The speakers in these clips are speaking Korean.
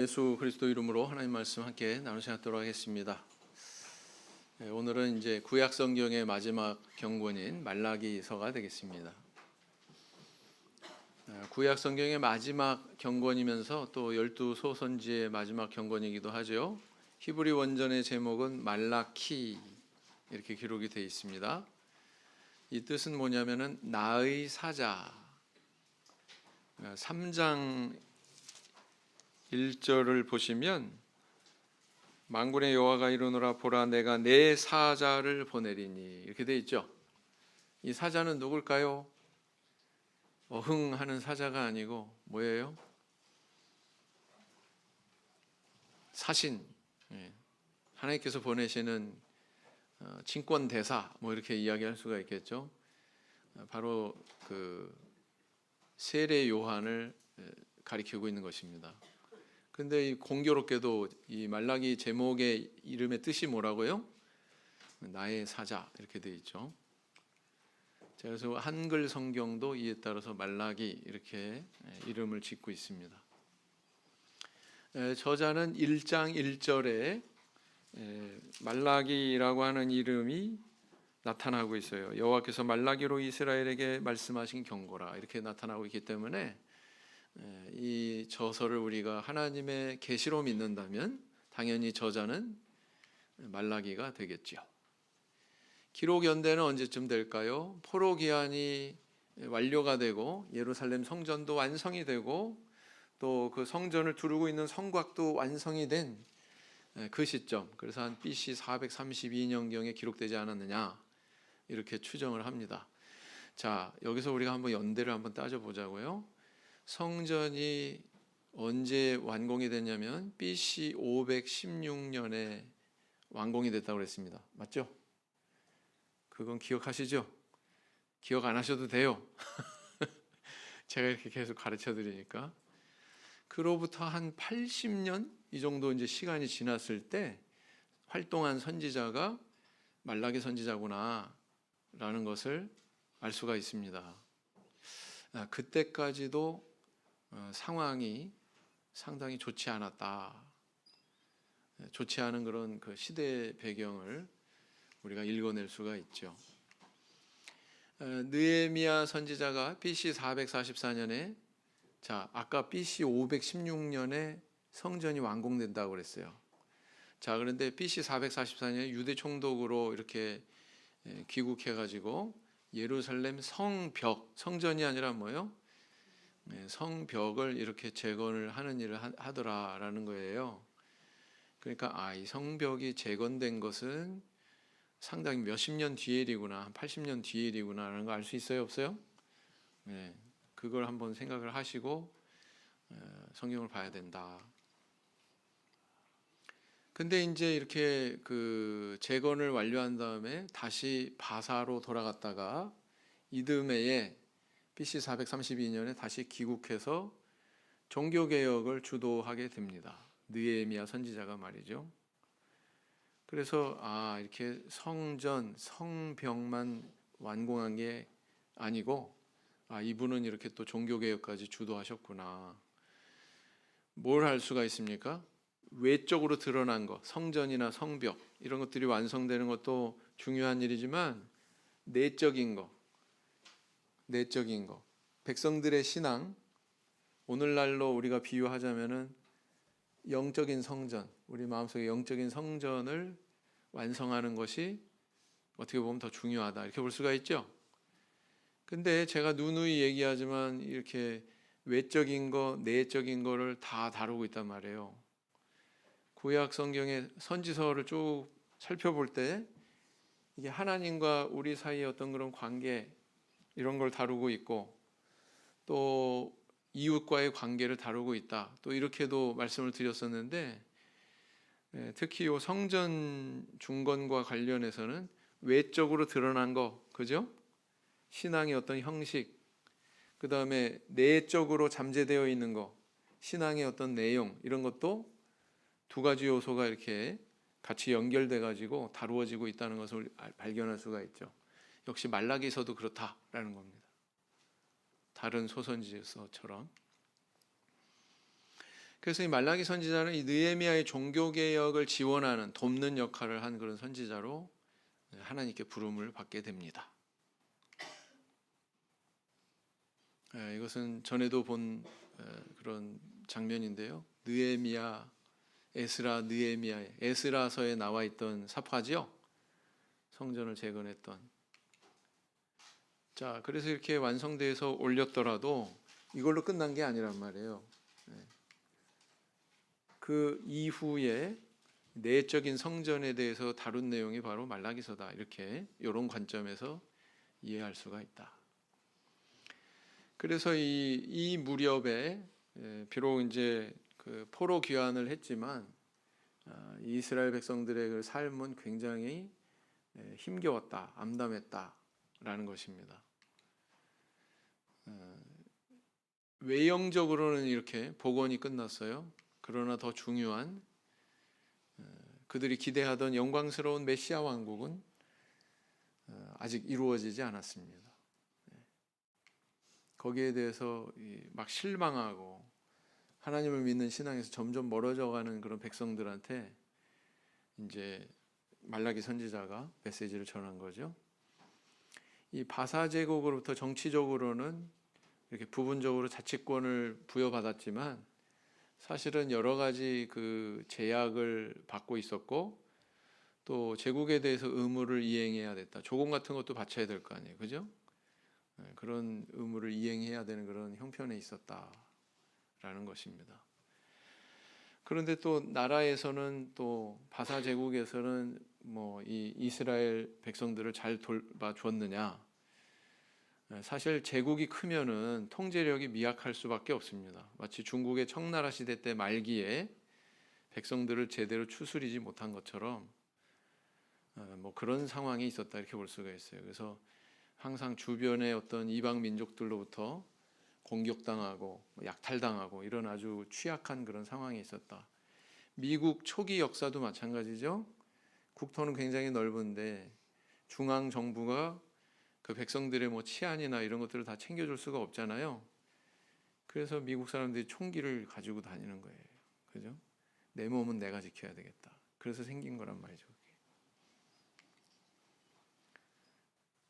예수 그리스도 이름으로 하나님 말씀 함께 나누도록 하겠습니다. 오늘은 이제 구약 성경의 마지막 경권인 말라기서가 되겠습니다. 구약 성경의 마지막 경권이면서 또 12소선지의 마지막 경권이기도 하죠. 히브리 원전의 제목은 말라키 이렇게 기록이 되어 있습니다. 이 뜻은 뭐냐면은 나의 사자. 3장 1절을 보시면 만군의 여호와가 이르노라 보라 내가 내 사자를 보내리니 이렇게 돼 있죠. 이 사자는 누굴까요? 어흥하는 사자가 아니고 뭐예요? 사신, 하나님께서 보내시는 친권 대사 뭐 이렇게 이야기할 수가 있겠죠. 바로 그 세례 요한을 가리키고 있는 것입니다. 근데 공교롭게도 이 말라기 제목의 이름의 뜻이 뭐라고요? 나의 사자 이렇게 되어 있죠. 그래서 한글 성경도 이에 따라서 말라기 이렇게 이름을 짓고 있습니다. 저자는 1장 1절에 말라기라고 하는 이름이 나타나고 있어요. 여호와께서 말라기로 이스라엘에게 말씀하신 경고라 이렇게 나타나고 있기 때문에 이 저서를 우리가 하나님의 계시로 믿는다면 당연히 저자는 말라기가 되겠죠. 기록 연대는 언제쯤 될까요? 포로 기한이 완료가 되고 예루살렘 성전도 완성이 되고 또 그 성전을 두르고 있는 성곽도 완성이 된 그 시점, 그래서 한 BC 432년경에 기록되지 않았느냐 이렇게 추정을 합니다. 자, 여기서 우리가 한번 연대를 한번 따져보자고요. 성전이 언제 완공이 됐냐면 BC 516년에 완공이 됐다고 그랬습니다. 맞죠? 그건 기억하시죠? 기억 안 하셔도 돼요. 제가 이렇게 계속 가르쳐 드리니까. 그로부터 한 80년 이 정도 이제 시간이 지났을 때 활동한 선지자가 말라기 선지자구나 라는 것을 알 수가 있습니다. 그때까지도 상황이 상당히 좋지 않았다. 좋지 않은 그런 그 시대 배경을 우리가 읽어낼 수가 있죠. 느헤미야 선지자가 BC 444년에 아까 BC 516년에 성전이 완공된다고 그랬어요. 자, 그런데 BC 444년에 유대 총독으로 이렇게 귀국해가지고 예루살렘 성벽, 성전이 아니라 뭐예요? 성벽을 이렇게 재건을 하는 일을 하더라라는 거예요. 그러니까 이 성벽이 재건된 것은 상당히 몇십 년 뒤의 일이구나, 한 80년 뒤의 일이구나라는 거 알 수 있어요, 없어요? 네, 그걸 한번 생각을 하시고 성경을 봐야 된다. 근데 이제 이렇게 그 재건을 완료한 다음에 다시 바사로 돌아갔다가 이듬해에 BC 432년에 다시 귀국해서 종교개혁을 주도하게 됩니다. 느헤미야 선지자가 말이죠. 그래서 이렇게 성전, 성벽만 완공한 게 아니고 이분은 이렇게 또 종교개혁까지 주도하셨구나. 뭘 할 수가 있습니까? 외적으로 드러난 것, 성전이나 성벽 이런 것들이 완성되는 것도 중요한 일이지만 내적인 것, 백성들의 신앙, 오늘날로 우리가 비유하자면은 영적인 성전, 우리 마음속에 영적인 성전을 완성하는 것이 어떻게 보면 더 중요하다 이렇게 볼 수가 있죠. 근데 제가 누누이 얘기하지만 이렇게 외적인 거, 내적인 거를 다 다루고 있단 말이에요. 구약 성경의 선지서를 쭉 살펴볼 때 이게 하나님과 우리 사이의 어떤 그런 관계 이런 걸 다루고 있고 또 이웃과의 관계를 다루고 있다. 또 이렇게도 말씀을 드렸었는데 특히 이 성전 중건과 관련해서는 외적으로 드러난 거, 그죠? 신앙의 어떤 형식, 그 다음에 내적으로 잠재되어 있는 거, 신앙의 어떤 내용 이런 것도 두 가지 요소가 이렇게 같이 연결돼 가지고 다루어지고 있다는 것을 발견할 수가 있죠. 역시 말라기서도 그렇다라는 겁니다. 다른 소선지서처럼. 그래서 이 말라기 선지자는 이 느헤미야의 종교 개혁을 지원하는 돕는 역할을 한 그런 선지자로 하나님께 부름을 받게 됩니다. 이것은 전에도 본 그런 장면인데요. 느헤미야, 에스라, 느헤미야, 에스라서에 나와 있던 사파지요. 성전을 재건했던. 자, 그래서 이렇게 완성돼서 올렸더라도 이걸로 끝난 게 아니란 말이에요. 그 이후에 내적인 성전에 대해서 다룬 내용이 바로 말라기서다. 이렇게 이런 관점에서 이해할 수가 있다. 그래서 이 무렵에 비록 이제 그 포로 귀환을 했지만 이스라엘 백성들의 그 삶은 굉장히 힘겨웠다, 암담했다라는 것입니다. 외형적으로는 이렇게 복원이 끝났어요. 그러나 더 중요한 그들이 기대하던 영광스러운 메시아 왕국은 아직 이루어지지 않았습니다. 거기에 대해서 막 실망하고 하나님을 믿는 신앙에서 점점 멀어져가는 그런 백성들한테 이제 말라기 선지자가 메시지를 전한 거죠. 이 바사 제국으로부터 정치적으로는 이렇게 부분적으로 자치권을 부여받았지만 사실은 여러 가지 그 제약을 받고 있었고 또 제국에 대해서 의무를 이행해야 됐다. 조공 같은 것도 바쳐야 될 거 아니에요, 그죠? 그런 의무를 이행해야 되는 그런 형편에 있었다라는 것입니다. 그런데 또 나라에서는 또 바사 제국에서는 뭐 이 이스라엘 백성들을 잘 돌봐주었느냐? 사실 제국이 크면은 통제력이 미약할 수밖에 없습니다. 마치 중국의 청나라 시대 때 말기에 백성들을 제대로 추스리지 못한 것처럼 뭐 그런 상황이 있었다 이렇게 볼 수가 있어요. 그래서 항상 주변의 어떤 이방 민족들로부터 공격당하고 약탈당하고 이런 아주 취약한 그런 상황이 있었다. 미국 초기 역사도 마찬가지죠. 국토는 굉장히 넓은데 중앙 정부가 그 백성들의 뭐 치안이나 이런 것들을 다 챙겨줄 수가 없잖아요. 그래서 미국 사람들이 총기를 가지고 다니는 거예요. 그죠? 내 몸은 내가 지켜야 되겠다. 그래서 생긴 거란 말이죠.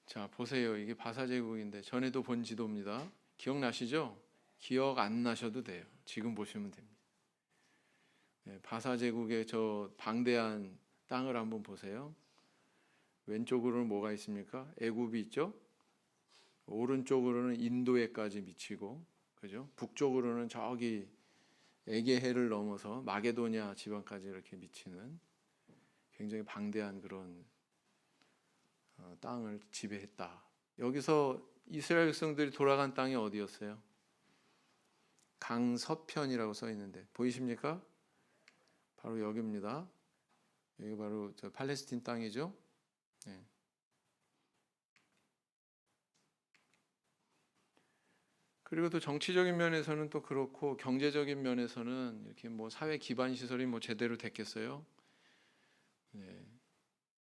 자, 보세요. 이게 바사 제국인데 전에도 본 지도입니다. 기억나시죠? 기억 안 나셔도 돼요. 지금 보시면 됩니다. 바사 제국의 저 방대한 땅을 한번 보세요. 왼쪽으로는 뭐가 있습니까? 애굽이 있죠. 오른쪽으로는 인도에까지 미치고, 그죠? 북쪽으로는 저기 에게해를 넘어서 마게도냐 지방까지 이렇게 미치는 굉장히 방대한 그런 땅을 지배했다. 여기서 이스라엘 백성들이 돌아간 땅이 어디였어요? 강서편이라고 써 있는데 보이십니까? 바로 여기입니다. 여기 바로 저 팔레스틴 땅이죠. 네. 그리고 또 정치적인 면에서는 또 그렇고 경제적인 면에서는 이렇게 뭐 사회 기반 시설이 뭐 제대로 됐겠어요? 네.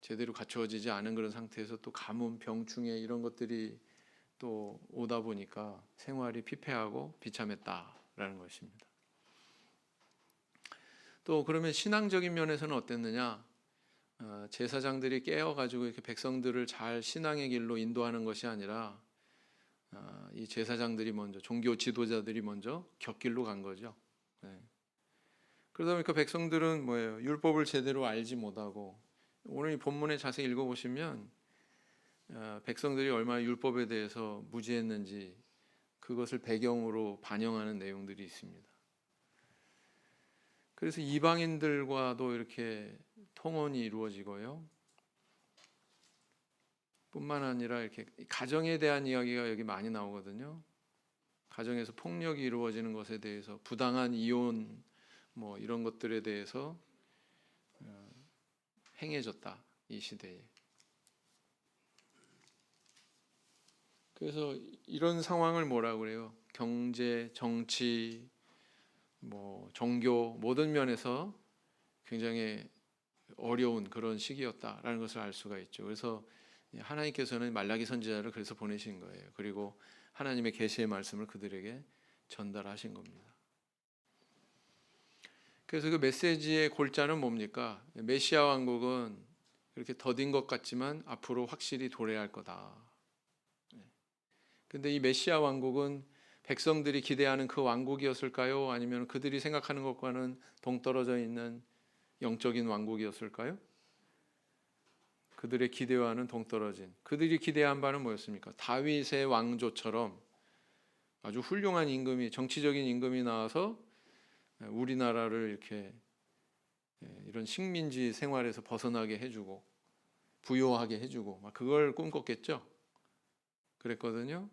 제대로 갖추어지지 않은 그런 상태에서 또 가뭄, 병충해 이런 것들이 또 오다 보니까 생활이 피폐하고 비참했다라는 것입니다. 또 그러면 신앙적인 면에서는 어땠느냐? 제사장들이 깨어가지고 이렇게 백성들을 잘 신앙의 길로 인도하는 것이 아니라 이 제사장들이 먼저 종교 지도자들이 먼저 곁길로 간 거죠. 네. 그러다 보니까 백성들은 뭐예요? 율법을 제대로 알지 못하고 오늘 이 본문에 자세히 읽어보시면 백성들이 얼마나 율법에 대해서 무지했는지 그것을 배경으로 반영하는 내용들이 있습니다. 그래서 이방인들과도 이렇게 통혼이 이루어지고요. 뿐만 아니라 이렇게 가정에 대한 이야기가 여기 많이 나오거든요. 가정에서 폭력이 이루어지는 것에 대해서 부당한 이혼 뭐 이런 것들에 대해서 행해졌다 이 시대에. 그래서 이런 상황을 뭐라고 그래요? 경제, 정치, 뭐 종교 모든 면에서 굉장히 어려운 그런 시기였다라는 것을 알 수가 있죠. 그래서 하나님께서는 말라기 선지자를 그래서 보내신 거예요. 그리고 하나님의 계시의 말씀을 그들에게 전달하신 겁니다. 그래서 그 메시지의 골자는 뭡니까? 메시아 왕국은 이렇게 더딘 것 같지만 앞으로 확실히 도래할 거다. 근데 이 메시아 왕국은 백성들이 기대하는 그 왕국이었을까요? 아니면 그들이 생각하는 것과는 동떨어져 있는 영적인 왕국이었을까요? 그들의 기대와는 동떨어진, 그들이 기대한 바는 뭐였습니까? 다윗의 왕조처럼 아주 훌륭한 임금이, 정치적인 임금이 나와서 우리나라를 이렇게 이런 식민지 생활에서 벗어나게 해주고 부요하게 해주고 막 그걸 꿈꿨겠죠. 그랬거든요.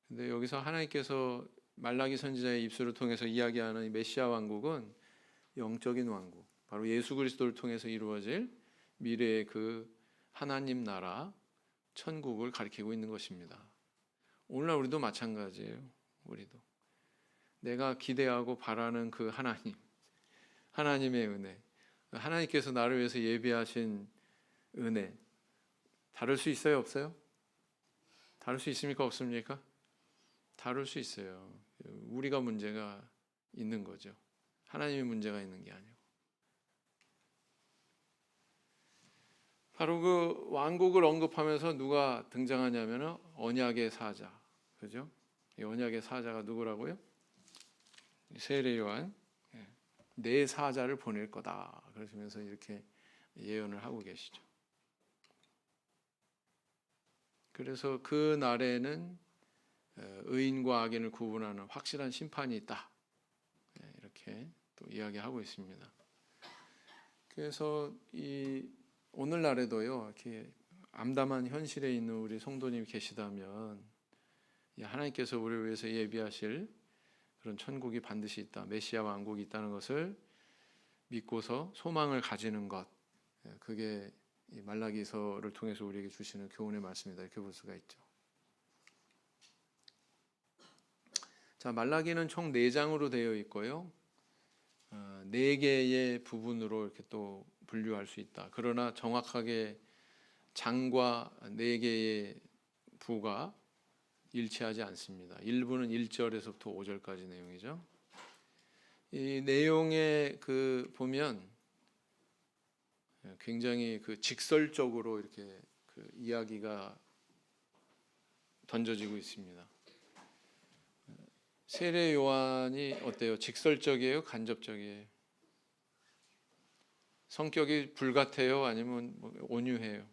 근데 여기서 하나님께서 말라기 선지자의 입술을 통해서 이야기하는 이 메시아 왕국은 영적인 왕국, 바로 예수 그리스도를 통해서 이루어질 미래의 그 하나님 나라 천국을 가리키고 있는 것입니다. 오늘날 우리도 마찬가지예요. 우리도 내가 기대하고 바라는 그 하나님, 하나님의 은혜, 하나님께서 나를 위해서 예비하신 은혜, 다를 수 있어요, 없어요? 다를 수 있습니까, 없습니까? 다를 수 있어요. 우리가 문제가 있는 거죠. 하나님의 문제가 있는 게 아니고. 바로 그 왕국을 언급하면서 누가 등장하냐면 언약의 사자, 그죠? 이 언약의 사자가 누구라고요? 세례 요한, 내 사자를 보낼 거다. 그러시면서 이렇게 예언을 하고 계시죠. 그래서 그 날에는 의인과 악인을 구분하는 확실한 심판이 있다. 이렇게 또 이야기하고 있습니다. 그래서 이 오늘날에도요, 이렇게 암담한 현실에 있는 우리 성도님이 계시다면 하나님께서 우리를 위해서 예비하실 그런 천국이 반드시 있다, 메시아 왕국이 있다는 것을 믿고서 소망을 가지는 것, 그게 이 말라기서를 통해서 우리에게 주시는 교훈의 말씀이다, 이렇게 볼 수가 있죠. 자, 말라기는 총 4장으로 되어 있고요. 4개의 부분으로 이렇게 또 분류할 수 있다. 그러나 정확하게 장과 4개의 부가 일치하지 않습니다. 일부는 1절에서부터 5절까지 내용이죠. 이 내용에 그 보면 굉장히 그 직설적으로 이렇게 그 이야기가 던져지고 있습니다. 세례 요한이 어때요? 직설적이에요? 간접적이에요? 성격이 불같아요? 아니면 온유해요?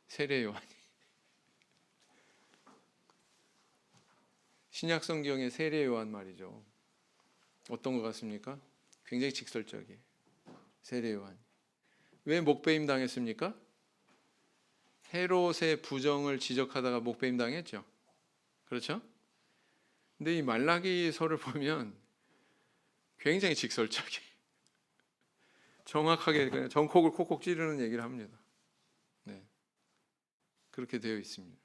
세례 요한이. 신약 성경의 세례 요한 말이죠. 어떤 것 같습니까? 굉장히 직설적이에요. 세례 요한. 왜 목배임 당했습니까? 헤롯의 부정을 지적하다가 목배임 당했죠. 그렇죠? 근데 이 말라기서를 보면 굉장히 직설적이에요. 정확하게 그냥 정콕을 콕콕 찌르는 얘기를 합니다. 네, 그렇게 되어 있습니다.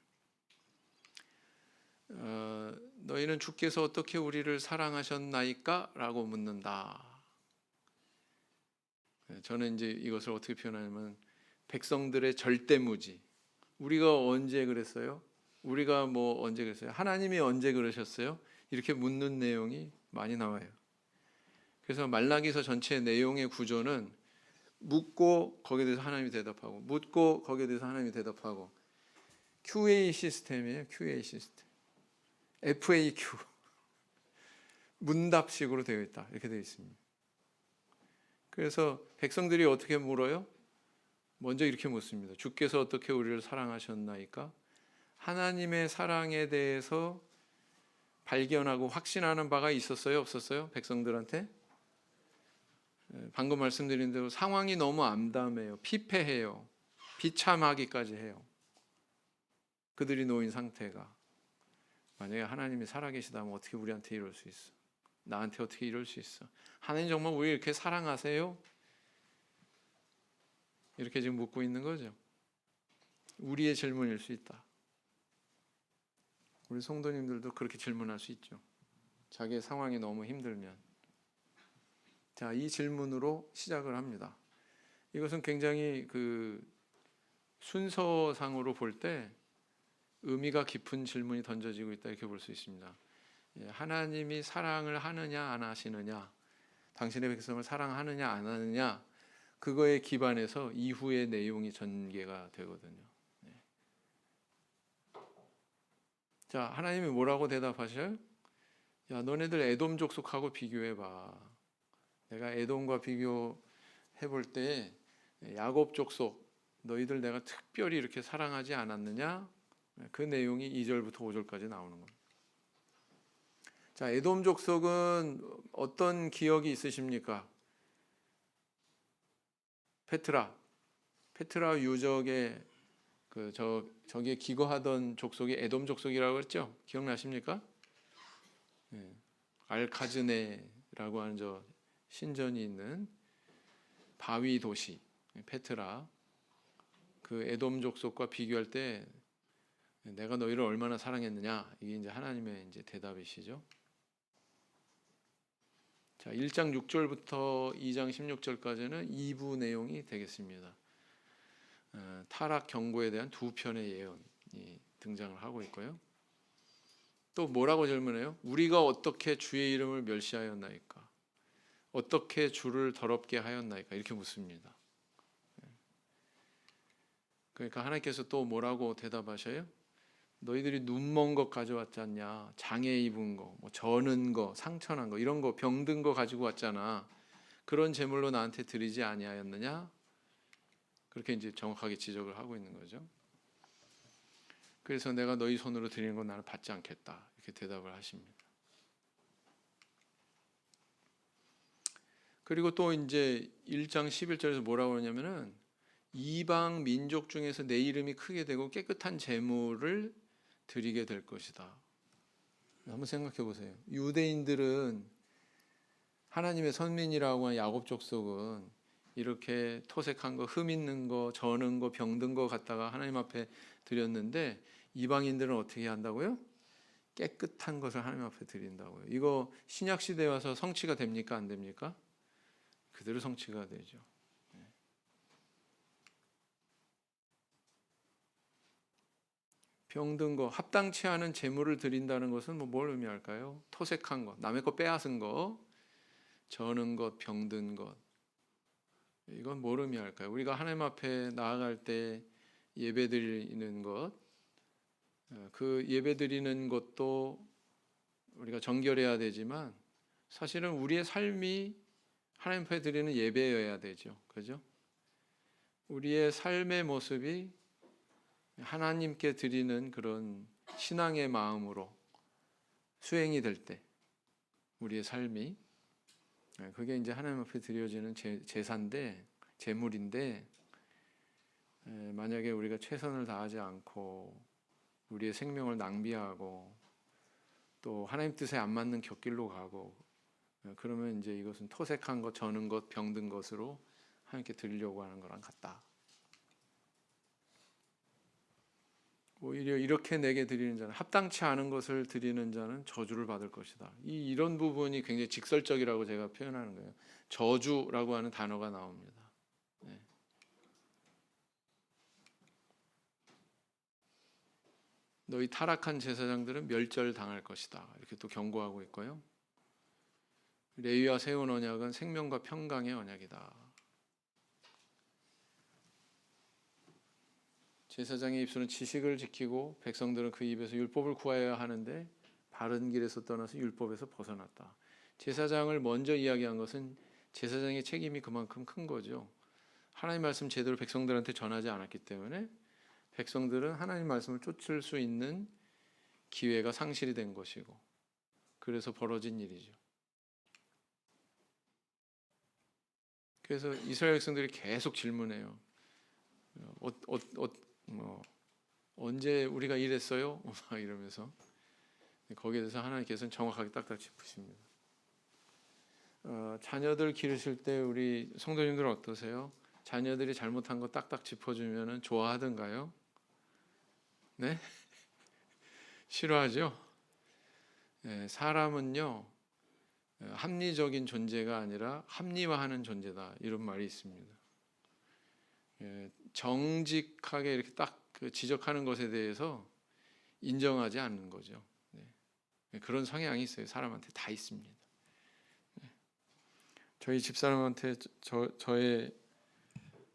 너희는 주께서 어떻게 우리를 사랑하셨나이까? 라고 묻는다. 저는 이제 이것을 어떻게 표현하냐면 백성들의 절대무지. 우리가 언제 그랬어요? 우리가 뭐 언제 그랬어요? 하나님이 언제 그러셨어요? 이렇게 묻는 내용이 많이 나와요. 그래서 말라기서 전체 내용의 구조는 묻고 거기에 대해서 하나님이 대답하고, 묻고 거기에 대해서 하나님이 대답하고, QA 시스템이에요. QA 시스템. FAQ. 문답식으로 되어 있다. 이렇게 되어 있습니다. 그래서 백성들이 어떻게 물어요? 먼저 이렇게 묻습니다. 주께서 어떻게 우리를 사랑하셨나이까? 하나님의 사랑에 대해서 발견하고 확신하는 바가 있었어요? 없었어요? 백성들한테? 방금 말씀드린 대로 상황이 너무 암담해요. 피폐해요. 비참하기까지 해요. 그들이 놓인 상태가. 만약에 하나님이 살아계시다면 어떻게 우리한테 이럴 수 있어? 나한테 어떻게 이럴 수 있어? 하나님 정말 우리 이렇게 사랑하세요? 이렇게 지금 묻고 있는 거죠. 우리의 질문일 수 있다. 우리 성도님들도 그렇게 질문할 수 있죠. 자기의 상황이 너무 힘들면. 자, 이 질문으로 시작을 합니다. 이것은 굉장히 그 순서상으로 볼 때 의미가 깊은 질문이 던져지고 있다, 이렇게 볼 수 있습니다. 하나님이 사랑을 하느냐 안 하시느냐, 당신의 백성을 사랑하느냐 안 하느냐 그거에 기반해서 이후의 내용이 전개가 되거든요. 자, 하나님이 뭐라고 대답하셔요? 야, 너네들 에돔 족속하고 비교해봐. 내가 에돔과 비교해볼 때 야곱 족속 너희들 내가 특별히 이렇게 사랑하지 않았느냐? 그 내용이 2절부터 5절까지 나오는 겁니다. 자, 에돔 족속은 어떤 기억이 있으십니까? 페트라 유적에 저기에 기거하던 족속이 에돔 족속이라고 했죠? 기억나십니까? 네. 알카즈네라고 하는 저 신전이 있는 바위 도시 페트라, 그 에돔 족속과 비교할 때 내가 너희를 얼마나 사랑했느냐, 이게 이제 하나님의 이제 대답이시죠. 자, 1장 6절부터 2장 16절까지는 2부 내용이 되겠습니다. 타락 경고에 대한 두 편의 예언이 등장을 하고 있고요. 또 뭐라고 질문해요? 우리가 어떻게 주의 이름을 멸시하였나이까? 어떻게 주를 더럽게 하였나이까? 이렇게 묻습니다. 그러니까 하나님께서 또 뭐라고 대답하셔요? 너희들이 눈먼 것 가져왔지 않냐? 장애 입은 거, 뭐 저는 거, 상처난 거, 이런 거, 병든 거 가지고 왔잖아. 그런 제물로 나한테 드리지 아니하였느냐? 그렇게 이제 정확하게 지적을 하고 있는 거죠. 그래서 내가 너희 손으로 드리는 건 나는 받지 않겠다, 이렇게 대답을 하십니다. 그리고 또 이제 1장 11절에서 뭐라고 하냐면은 이방 민족 중에서 내 이름이 크게 되고 깨끗한 제물을 드리게 될 것이다. 한번 생각해 보세요. 유대인들은 하나님의 선민이라고 하는 야곱 족속은 이렇게 토색한 거, 흠 있는 거, 저는 거, 병든 거 갖다가 하나님 앞에 드렸는데 이방인들은 어떻게 한다고요? 깨끗한 것을 하나님 앞에 드린다고요. 이거 신약 시대에 와서 성취가 됩니까? 안 됩니까? 그대로 성취가 되죠. 병든 거, 합당치 않은 제물을 드린다는 것은 뭘 의미할까요? 토색한 것, 남의 거 빼앗은 거, 저는 것, 병든 것. 이건 뭘 의미할까요? 우리가 하나님 앞에 나아갈 때 예배 드리는 것, 그 예배 드리는 것도 우리가 정결해야 되지만 사실은 우리의 삶이 하나님 앞에 드리는 예배여야 되죠. 그죠? 우리의 삶의 모습이 하나님께 드리는 그런 신앙의 마음으로 수행이 될 때 우리의 삶이, 그게 이제 하나님 앞에 드려지는 제사인데, 제물인데, 만약에 우리가 최선을 다하지 않고 우리의 생명을 낭비하고 또 하나님 뜻에 안 맞는 곁길로 가고, 그러면 이제 이것은 토색한 것, 저는 것, 병든 것으로 하나님께 드리려고 하는 거랑 같다. 오히려 이렇게 내게 드리는 자는, 합당치 않은 것을 드리는 자는 저주를 받을 것이다. 이런 부분이 굉장히 직설적이라고 제가 표현하는 거예요. 저주라고 하는 단어가 나옵니다. 네. 너희 타락한 제사장들은 멸절당할 것이다, 이렇게 또 경고하고 있고요. 레위와 세운 언약은 생명과 평강의 언약이다. 제사장의 입술은 지식을 지키고 백성들은 그 입에서 율법을 구하여야 하는데 바른 길에서 떠나서 율법에서 벗어났다. 제사장을 먼저 이야기한 것은 제사장의 책임이 그만큼 큰 거죠. 하나님 말씀 제대로 백성들한테 전하지 않았기 때문에 백성들은 하나님 말씀을 쫓을 수 있는 기회가 상실이 된 것이고, 그래서 벌어진 일이죠. 그래서 이스라엘 백성들이 계속 질문해요. 언제 우리가 이랬어요? 막 이러면서 거기에 대해서 하나님께서는 정확하게 딱딱 짚으십니다. 자녀들 기르실 때 우리 성도님들은 어떠세요? 자녀들이 잘못한 거 딱딱 짚어주면 좋아하던가요? 네? 싫어하죠? 네, 사람은요, 합리적인 존재가 아니라 합리화하는 존재다, 이런 말이 있습니다. 정직하게 이렇게 딱 지적하는 것에 대해서 인정하지 않는 거죠. 네. 그런 성향이 있어요. 사람한테 다 있습니다. 네. 저희 집사람한테 저의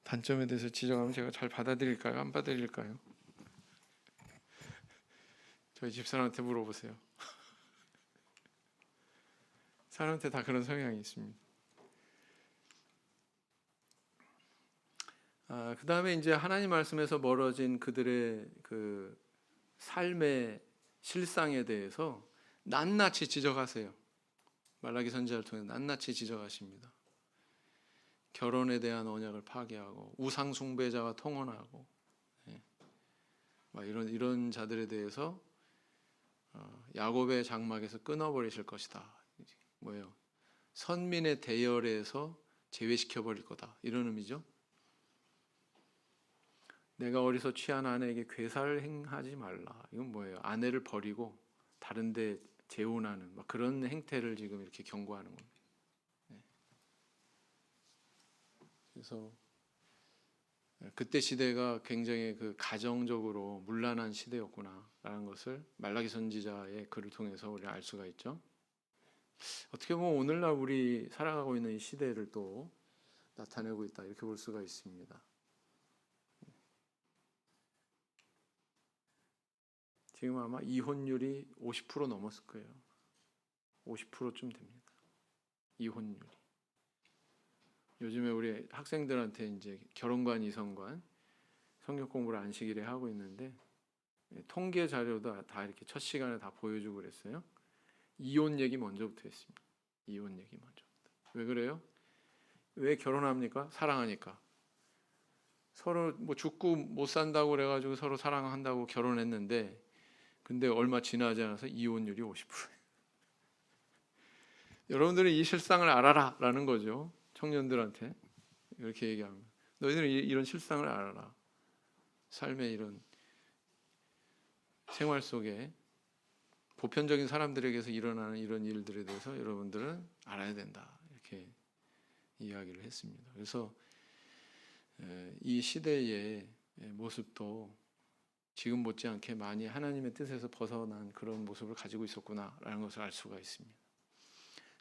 단점에 대해서 지적하면 제가 잘 받아들일까요? 안 받아들일까요? 저희 집사람한테 물어보세요. 사람한테 다 그런 성향이 있습니다. 그 다음에 이제 하나님 말씀에서 멀어진 그들의 그 삶의 실상에 대해서 낱낱이 지적하세요. 말라기 선지자를 통해 낱낱이 지적하십니다. 결혼에 대한 언약을 파괴하고 우상 숭배자와 통혼하고, 이런 자들에 대해서 야곱의 장막에서 끊어버리실 것이다. 뭐예요? 선민의 대열에서 제외시켜 버릴 거다. 이런 의미죠. 내가 어디서 취한 아내에게 괴사를 행하지 말라. 이건 뭐예요? 아내를 버리고 다른데 재혼하는 그런 행태를 지금 이렇게 경고하는 겁니다. 그래서 그때 시대가 굉장히 그 가정적으로 문란한 시대였구나라는 것을 말라기 선지자의 글을 통해서 우리가 알 수가 있죠. 어떻게 보면 오늘날 우리 살아가고 있는 이 시대를 또 나타내고 있다 이렇게 볼 수가 있습니다. 지금 아마 이혼율이 50% 넘었을 거예요. 50%쯤 됩니다. 이혼율이. 요즘에 우리 학생들한테 이제 결혼관, 이성관, 성경 공부를 안식일에 하고 있는데 통계 자료도 다 이렇게 첫 시간에 다 보여주고 그랬어요. 이혼 얘기 먼저부터 했습니다. 이혼 얘기 먼저부터. 왜 그래요? 왜 결혼합니까? 사랑하니까. 서로 죽고 못 산다고 그래가지고 서로 사랑한다고 결혼했는데, 근데 얼마 지나지 않아서 이혼율이 50%예요. 여러분들은 이 실상을 알아라라는 거죠. 청년들한테 이렇게 얘기합니다. 너희들은 이런 실상을 알아라. 삶의 이런 생활 속에 보편적인 사람들에게서 일어나는 이런 일들에 대해서 여러분들은 알아야 된다. 이렇게 이야기를 했습니다. 그래서 이 시대의 모습도 지금 못지않게 많이 하나님의 뜻에서 벗어난 그런 모습을 가지고 있었구나라는 것을 알 수가 있습니다.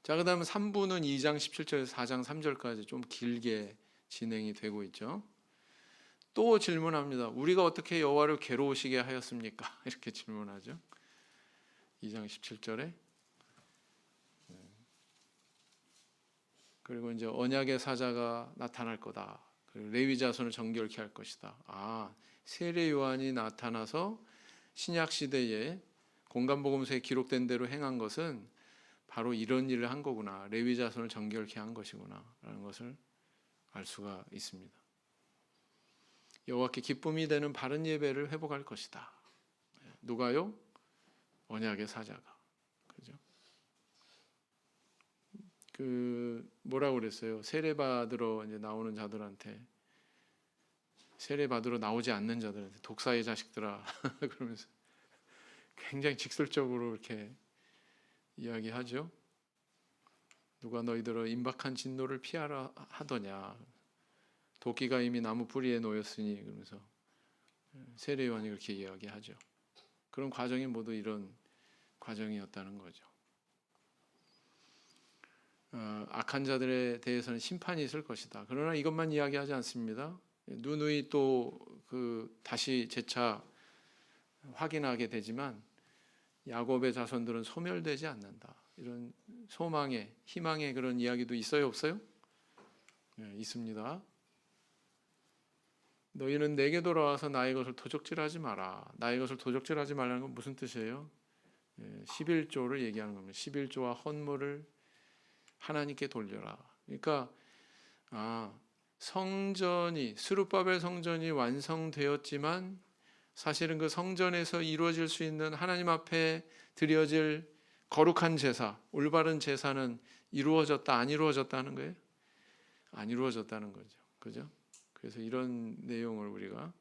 자, 그다음에 3부는 2장 17절에서 4장 3절까지 좀 길게 진행이 되고 있죠. 또 질문합니다. 우리가 어떻게 여호와를 괴로우시게 하였습니까? 이렇게 질문하죠. 2장 17절에. 그리고 이제 언약의 사자가 나타날 거다. 그리고 레위 자손을 정결케 할 것이다. 세례 요한이 나타나서 신약 시대에 공간복음서에 기록된 대로 행한 것은 바로 이런 일을 한 거구나. 레위 자손을 정결케 한 것이구나라는 것을 알 수가 있습니다. 여호와께 기쁨이 되는 바른 예배를 회복할 것이다. 누가요? 언약의 사자가. 그죠? 뭐라고 그랬어요? 세례 받으러 이제 나오는 자들한테, 세례 받으러 나오지 않는 자들한테 독사의 자식들아 그러면서 굉장히 직설적으로 이렇게 이야기하죠. 누가 너희들을 임박한 진노를 피하라 하더냐. 도끼가 이미 나무 뿌리에 놓였으니, 그러면서 세례 요한이 그렇게 이야기하죠. 그런 과정이 모두 이런 과정이었다는 거죠. 악한 자들에 대해서는 심판이 있을 것이다. 그러나 이것만 이야기하지 않습니다. 누누이 또 다시 재차 확인하게 되지만 야곱의 자손들은 소멸되지 않는다. 이런 소망의, 희망의 그런 이야기도 있어요, 없어요? 네, 있습니다. 너희는 내게 돌아와서 나의 것을 도적질하지 마라. 나의 것을 도적질하지 말라는 건 무슨 뜻이에요? 11조를 얘기하는 겁니다. 11조와 헌물을 하나님께 돌려라. 그러니까 성전이, 스룹바벨 성전이 완성되었지만 사실은 그 성전에서 이루어질 수 있는 하나님 앞에 드려질 거룩한 제사, 올바른 제사는 이루어졌다, 안 이루어졌다 하는 거예요? 안 이루어졌다는 거죠. 그죠? 그래서 이런 내용을 우리가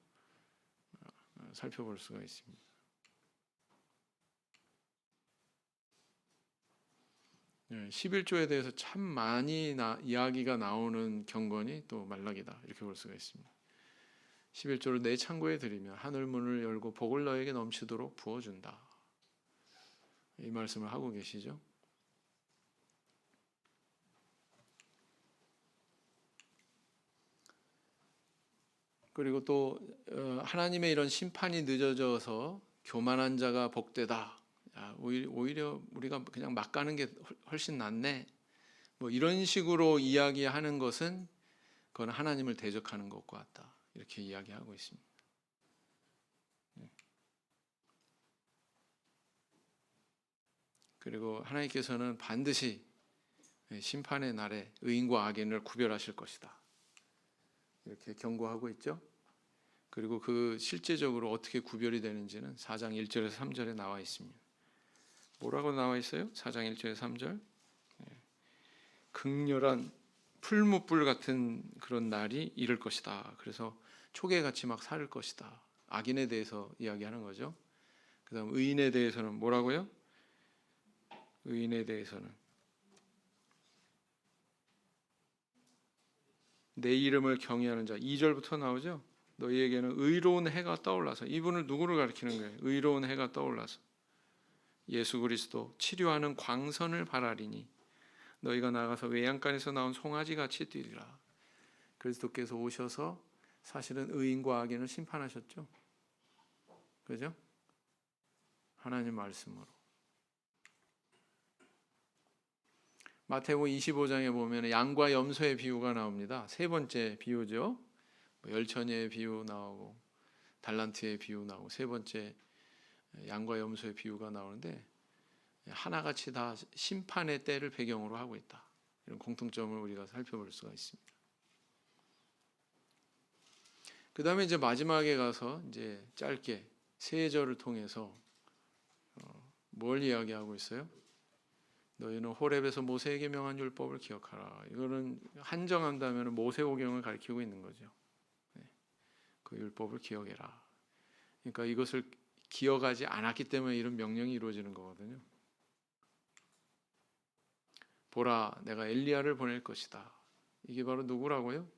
살펴볼 수가 있습니다. 11조에 대해서 참 많이 이야기가 나오는 경건이 또 말라기다. 이렇게 볼 수가 있습니다. 11조를 내 창고에 들이며 하늘 문을 열고 복을 너에게 넘치도록 부어준다. 이 말씀을 하고 계시죠. 그리고 또 하나님의 이런 심판이 늦어져서 교만한 자가 복되다. 오히려 우리가 그냥 막 가는 게 훨씬 낫네. 뭐 이런 식으로 이야기하는 것은 그건 하나님을 대적하는 것과 같다. 이렇게 이야기하고 있습니다. 그리고 하나님께서는 반드시 심판의 날에 의인과 악인을 구별하실 것이다. 이렇게 경고하고 있죠. 그리고 그 실제적으로 어떻게 구별이 되는지는 4장 1절에서 3절에 나와 있습니다. 뭐라고 나와 있어요? 4장 1절에서 3절. 극렬한 풀무불 같은 그런 날이 이를 것이다. 그래서 초계같이 막 사를 것이다. 악인에 대해서 이야기하는 거죠. 그다음 의인에 대해서는 뭐라고요? 의인에 대해서는 내 이름을 경외하는 자. 2절부터 나오죠. 너희에게는 의로운 해가 떠올라서, 이분을 누구를 가리키는 거예요? 의로운 해가 떠올라서 예수 그리스도 치료하는 광선을 바라리니 너희가 나가서 외양간에서 나온 송아지 같이 뛰리라. 그리스도께서 오셔서 사실은 의인과 악인을 심판하셨죠. 그죠? 하나님 말씀으로. 마태복음 25장에 보면 양과 염소의 비유가 나옵니다. 세 번째 비유죠. 열처녀의 비유 나오고 달란트의 비유 나오고 세 번째 양과 염소의 비유가 나오는데 하나같이 다 심판의 때를 배경으로 하고 있다. 이런 공통점을 우리가 살펴볼 수가 있습니다. 그 다음에 이제 마지막에 가서 이제 짧게 세 절을 통해서 뭘 이야기하고 있어요? 너희는 호렙에서 모세에게 명한 율법을 기억하라. 이거는 한정한다면 모세오경을 가리키고 있는 거죠. 그 율법을 기억해라. 그러니까 이것을 기억하지 않았기 때문에 이런 명령이 이루어지는 거거든요. 보라, 내가 엘리야를 보낼 것이다. 이게 바로 누구라고요?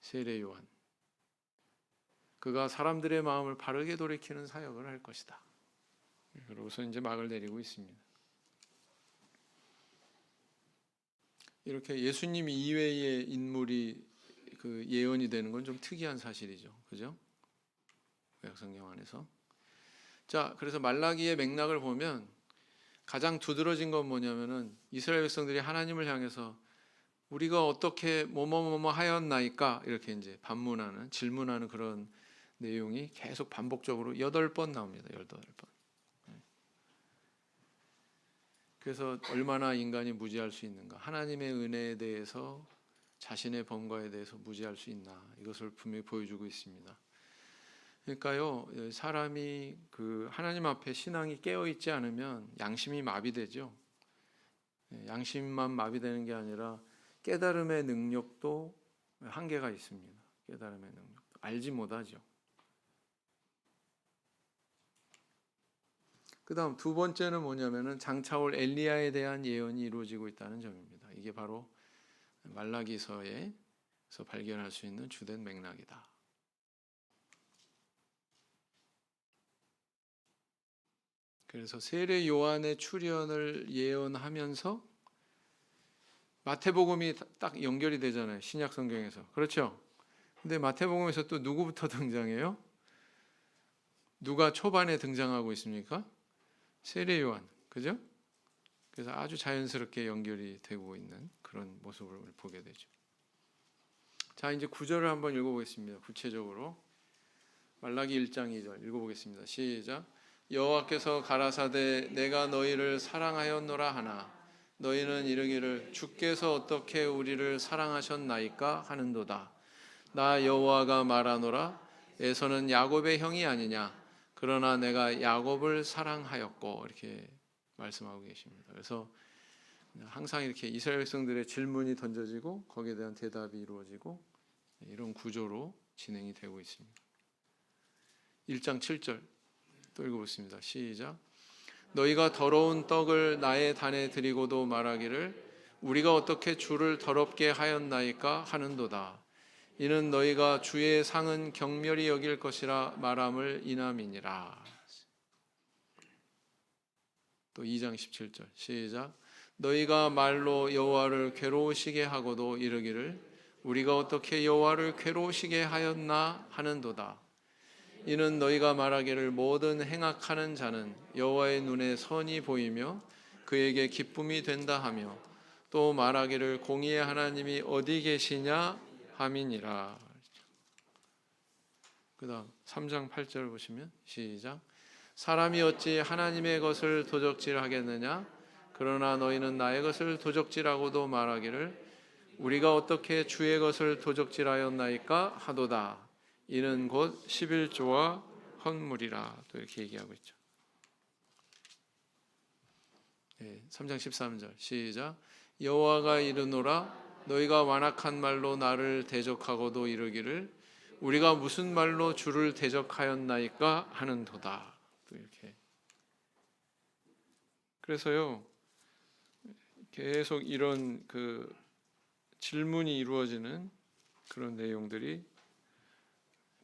세례 요한. 그가 사람들의 마음을 바르게 돌이키는 사역을 할 것이다. 그러고서 이제 막을 내리고 있습니다. 이렇게 예수님 이외의 인물이 그 예언이 되는 건 좀 특이한 사실이죠. 그죠? 구약성경 안에서. 자, 그래서 말라기의 맥락을 보면 가장 두드러진 건 뭐냐면은 이스라엘 백성들이 하나님을 향해서 우리가 어떻게 뭐뭐뭐뭐 하였나이까 이렇게 이제 반문하는 질문하는 그런 내용이 계속 반복적으로 8번 나옵니다. 18번. 그래서 얼마나 인간이 무지할 수 있는가? 하나님의 은혜에 대해서 자신의 범과에 대해서 무지할 수 있나? 이것을 분명히 보여주고 있습니다. 그러니까요, 사람이 그 하나님 앞에 신앙이 깨어 있지 않으면 양심이 마비되죠. 양심만 마비되는 게 아니라 깨달음의 능력도 한계가 있습니다. 깨달음의 능력 알지 못하죠. 그 다음 두 번째는 뭐냐면은 장차올 엘리야에 대한 예언이 이루어지고 있다는 점입니다. 이게 바로 말라기서에서 발견할 수 있는 주된 맥락이다. 그래서 세례 요한의 출현을 예언하면서 마태복음이 딱 연결이 되잖아요. 신약 성경에서. 그렇죠? 근데 마태복음에서 또 누구부터 등장해요? 누가 초반에 등장하고 있습니까? 세례 요한. 그죠? 그래서 아주 자연스럽게 연결이 되고 있는 그런 모습을 보게 되죠. 자, 이제 9절을 한번 읽어보겠습니다. 구체적으로 말라기 1장 2절 읽어보겠습니다. 시작. 여호와께서 가라사대 내가 너희를 사랑하였노라 하나 너희는 이르기를 주께서 어떻게 우리를 사랑하셨나이까 하는도다. 나 여호와가 말하노라 에서는 야곱의 형이 아니냐 그러나 내가 야곱을 사랑하였고 이렇게 말씀하고 계십니다. 그래서 항상 이렇게 이스라엘 백성들의 질문이 던져지고 거기에 대한 대답이 이루어지고 이런 구조로 진행이 되고 있습니다. 1장 7절 또 읽어보겠습니다. 시작. 너희가 더러운 떡을 나의 단에 드리고도 말하기를 우리가 어떻게 주를 더럽게 하였나이까 하는도다. 이는 너희가 주의 상은 경멸히 여길 것이라 말함을 인함이니라. 또 2장 17절 시작. 너희가 말로 여호와를 괴로우시게 하고도 이르기를 우리가 어떻게 여호와를 괴로우시게 하였나 하는도다. 이는 너희가 말하기를 모든 행악하는 자는 여호와의 눈에 선이 보이며 그에게 기쁨이 된다 하며 또 말하기를 공의의 하나님이 어디 계시냐 함이니라. 그다음 3장 8절 보시면 시작. 사람이 어찌 하나님의 것을 도적질하겠느냐? 그러나 너희는 나의 것을 도적질하고도 말하기를 우리가 어떻게 주의 것을 도적질하였나이까 하도다. 이는 곧 11조와 헌물이라. 또 이렇게 얘기하고 있죠. 3장 13절 시작. 여호와가 이르노라 너희가 완악한 말로 나를 대적하고도 이르기를 우리가 무슨 말로 주를 대적하였나이까 하는도다. 또 이렇게. 그래서요 계속 이런 그 질문이 이루어지는 그런 내용들이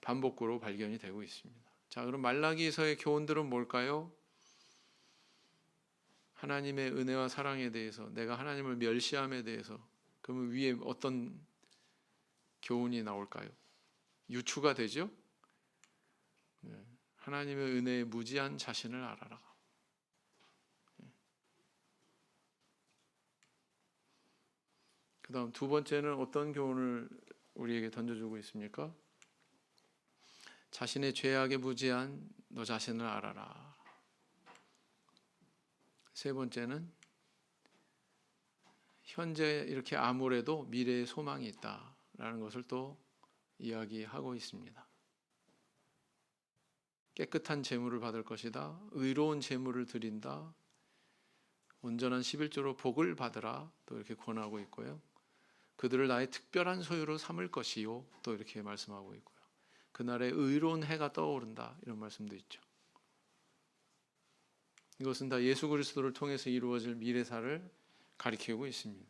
반복구로 발견이 되고 있습니다. 자, 그럼 말라기서의 교훈들은 뭘까요? 하나님의 은혜와 사랑에 대해서, 내가 하나님을 멸시함에 대해서, 그러면 위에 어떤 교훈이 나올까요? 유추가 되죠? 하나님의 은혜에 무지한 자신을 알아라. 그 다음 두 번째는 어떤 교훈을 우리에게 던져주고 있습니까? 자신의 죄악에 무지한 너 자신을 알아라. 세 번째는 현재 이렇게 암울해도 미래의 소망이 있다라는 것을 또 이야기하고 있습니다. 깨끗한 재물을 받을 것이다. 의로운 재물을 드린다. 온전한 11조로 복을 받으라. 또 이렇게 권하고 있고요. 그들을 나의 특별한 소유로 삼을 것이요. 또 이렇게 말씀하고 있고요. 그날에 의로운 해가 떠오른다. 이런 말씀도 있죠. 이것은 다 예수 그리스도를 통해서 이루어질 미래사를 가리키고 있습니다.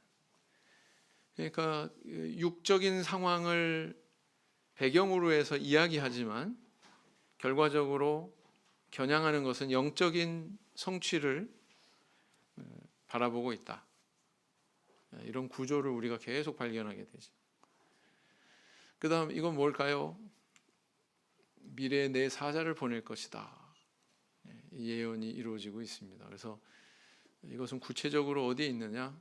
그러니까 육적인 상황을 배경으로 해서 이야기하지만 결과적으로 겨냥하는 것은 영적인 성취를 바라보고 있다. 이런 구조를 우리가 계속 발견하게 되죠. 그 다음 이건 뭘까요? 미래에 내 사자를 보낼 것이다. 이 예언이 이루어지고 있습니다. 그래서 이것은 구체적으로 어디에 있느냐?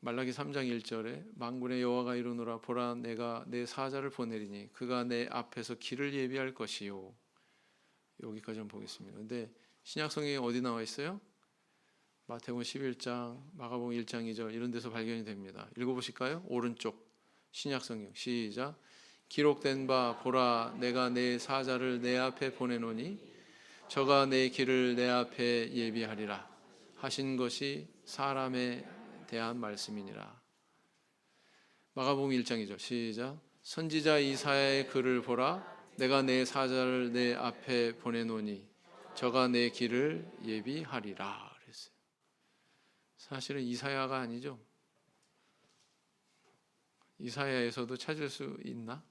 말라기 3장 1절에 만군의 여호와가 이르노라 보라 내가 내 사자를 보내리니 그가 내 앞에서 길을 예비할 것이요. 여기까지 한번 보겠습니다. 근데 신약 성경에 어디 나와 있어요? 마태복음 11장, 마가복음 1장 2절 이런 데서 발견이 됩니다. 읽어보실까요? 오른쪽 신약 성경 시작. 기록된 바 보라 내가 내 사자를 내 앞에 보내노니 저가 내 길을 내 앞에 예비하리라 하신 것이 사람에 대한 말씀이니라. 마가복음 1장 2절 시작. 선지자 이사야의 글을 보라 내가 내 사자를 내 앞에 보내노니 저가 내 길을 예비하리라 그랬어요. 사실은 이사야가 아니죠. 이사야에서도 찾을 수 있나?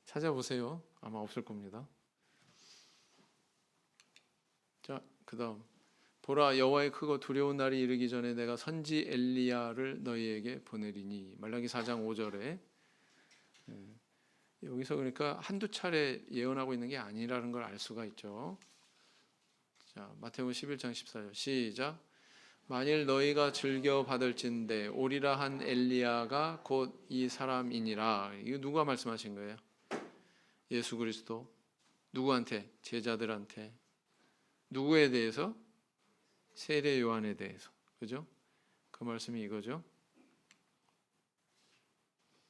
찾아보세요. 아마 없을 겁니다. 자, 그다음 보라 여호와의 크고 두려운 날이 이르기 전에 내가 선지 엘리야를 너희에게 보내리니. 말라기 4장 5절에 여기서 그러니까 한두 차례 예언하고 있는 게 아니라는 걸 알 수가 있죠. 자, 마태복음 11장 14절 시작. 만일 너희가 즐겨 받을진대 오리라 한 엘리야가 곧 이 사람이니라. 이거 누가 말씀하신 거예요? 예수 그리스도. 누구한테? 제자들한테. 누구에 대해서? 세례 요한에 대해서. 그죠? 그 말씀이 이거죠.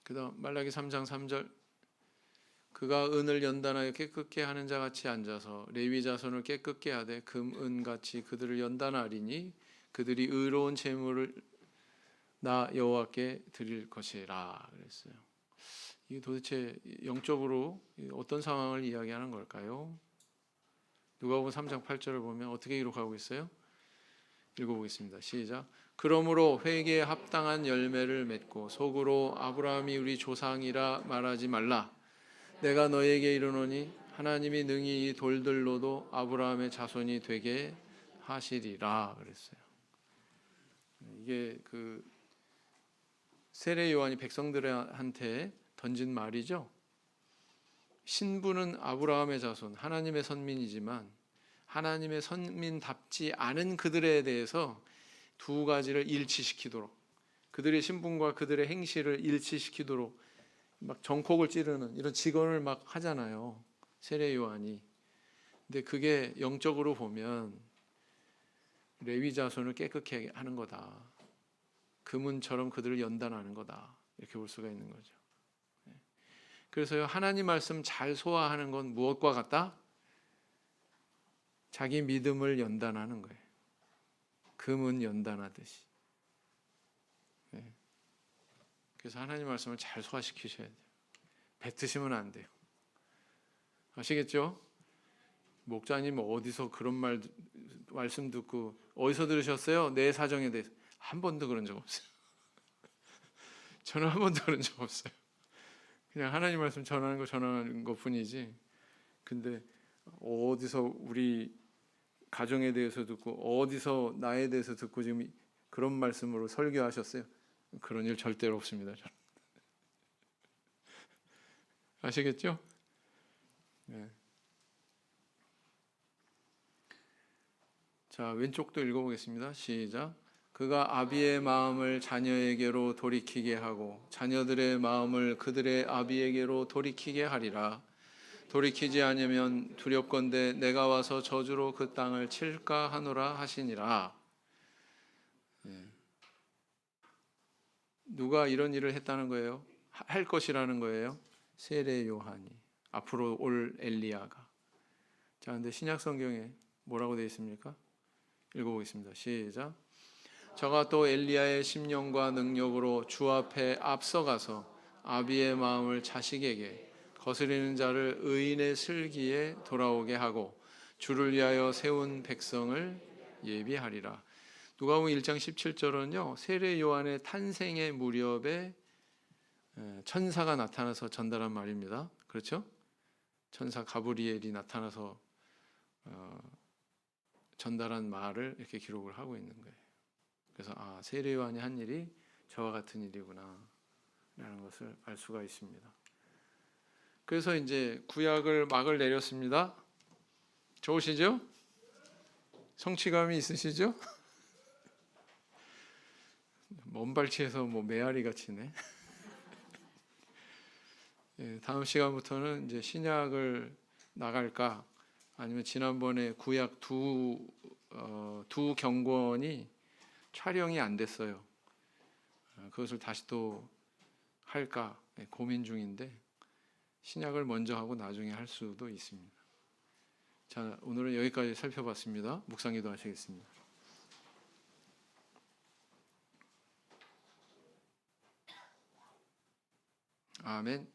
그다음 말라기 3장 3절 그가 은을 연단하여 깨끗게 하는 자 같이 앉아서 레위 자손을 깨끗게 하되 금, 은 같이 그들을 연단하리니 그들이 의로운 제물을 나 여호와께 드릴 것이라 그랬어요. 이게 도대체 영적으로 어떤 상황을 이야기하는 걸까요? 누가복음 3장 8절을 보면 어떻게 기록하고 있어요? 읽어보겠습니다. 시작. 그러므로 회개에 합당한 열매를 맺고 속으로 아브라함이 우리 조상이라 말하지 말라. 내가 너에게 이르노니 하나님이 능히 이 돌들로도 아브라함의 자손이 되게 하시리라 그랬어요. 이게 그 세례 요한이 백성들한테 던진 말이죠. 신부는 아브라함의 자손, 하나님의 선민이지만 하나님의 선민답지 않은 그들에 대해서 두 가지를 일치시키도록, 그들의 신분과 그들의 행실을 일치시키도록 막 정콕을 찌르는 이런 직언을 막 하잖아요, 세례 요한이. 근데 그게 영적으로 보면 레위 자손을 깨끗게 하는 거다, 금은처럼 그들을 연단하는 거다, 이렇게 볼 수가 있는 거죠. 그래서요, 하나님 말씀 잘 소화하는 건 무엇과 같다? 자기 믿음을 연단하는 거예요. 금은 연단하듯이. 그래서 하나님 말씀을 잘 소화시키셔야 돼요. 뱉으시면 안 돼요. 아시겠죠? 목자님 어디서 그런 말씀 듣고 어디서 들으셨어요? 내 사정에 대해서. 한 번도 그런 적 없어요. 저는 한 번도 그런 적 없어요. 그냥 하나님 말씀 전하는 것 뿐이지. 근데 어디서 우리 가정에 대해서 듣고 어디서 나에 대해서 듣고 지금 그런 말씀으로 설교하셨어요? 그런 일 절대로 없습니다. 저는. 아시겠죠? 네. 자, 왼쪽도 읽어보겠습니다. 시작. 그가 아비의 마음을 자녀에게로 돌이키게 하고 자녀들의 마음을 그들의 아비에게로 돌이키게 하리라. 돌이키지 않으면 두렵건대 내가 와서 저주로 그 땅을 칠까 하노라 하시니라. 누가 이런 일을 했다는 거예요? 할 것이라는 거예요. 세례 요한이, 앞으로 올 엘리야가. 자, 근데 신약 성경에 뭐라고 되어 있습니까? 읽어보겠습니다. 시작. 저가 또 엘리야의 심령과 능력으로 주 앞에 앞서가서 아비의 마음을 자식에게, 거스리는 자를 의인의 슬기에 돌아오게 하고 주를 위하여 세운 백성을 예비하리라. 누가복음 1장 17절은요, 세례 요한의 탄생의 무렵에 천사가 나타나서 전달한 말입니다. 그렇죠? 천사 가브리엘이 나타나서 전달한 말을 이렇게 기록을 하고 있는 거예요. 그래서 세례 요한이 한 일이 저와 같은 일이구나 라는 것을 알 수가 있습니다. 그래서 이제 구약을 막을 내렸습니다. 좋으시죠? 성취감이 있으시죠? 먼발치에서 메아리 같이네. 다음 시간부터는 이제 신약을 나갈까, 아니면 지난번에 구약 두 경권이 촬영이 안 됐어요. 그것을 다시 또 할까 고민 중인데, 신약을 먼저 하고 나중에 할 수도 있습니다. 자, 오늘은 여기까지 살펴봤습니다. 묵상기도 하시겠습니다. 아멘.